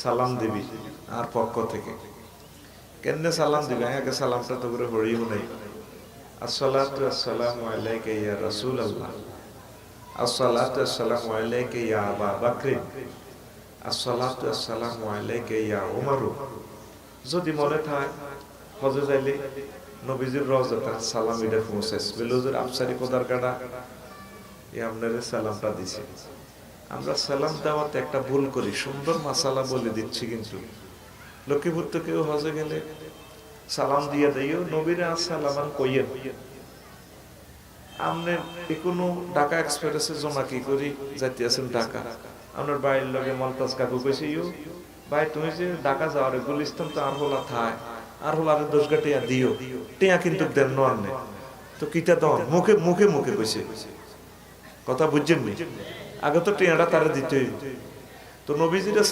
সালাম দিবি আর পক্ষ থেকে কেমনে সালাম দিবি আগে সালামটা তো করে পড়িও নাই আসসালাতু আসসালামু আলাইকা ইয়া রাসূলুল্লাহ আসসালাতু আসসালামু আলাইকা ইয়া আবা বকর আসসালাতু আসসালামু আলাইকা ইয়া উমর যদি মনে থাকে হজে যাইলে নবীজির রওজাটা সালাম এটা পৌঁছাইছে বেলুজের আফসারি কোদার কাটা এই আপনার সালামটা দিছে আমরা সালাম দেওয়াতে একটা ভুল করি সুন্দর মাসালা বলে দিচ্ছি কিন্তু লক্ষ্মীপুর তো কেউ হজে গেলে সালাম দিয়ে দিও নবীরে আসসালাম কইয়েন আপনি কোনো ঢাকা এক্সপ্রেসে জমা কি করি যাইতে আছেন ঢাকা আপনার বাড়ির লগে মলতাজ কাকু কইছে ইউ ভাই তুমি যে ঢাকা যাওয়ার গুলিস্তান তো আর হলা থায় আর হলা আরে 10 টিয়া দিও টিয়া কিন্তু দেন নন নে তো কিটা দাও মুখে মুখে মুখে কইছে কথা বুঝছেন নি আগে তো টিয়াটা তারে দিতেই তো নবীজিরা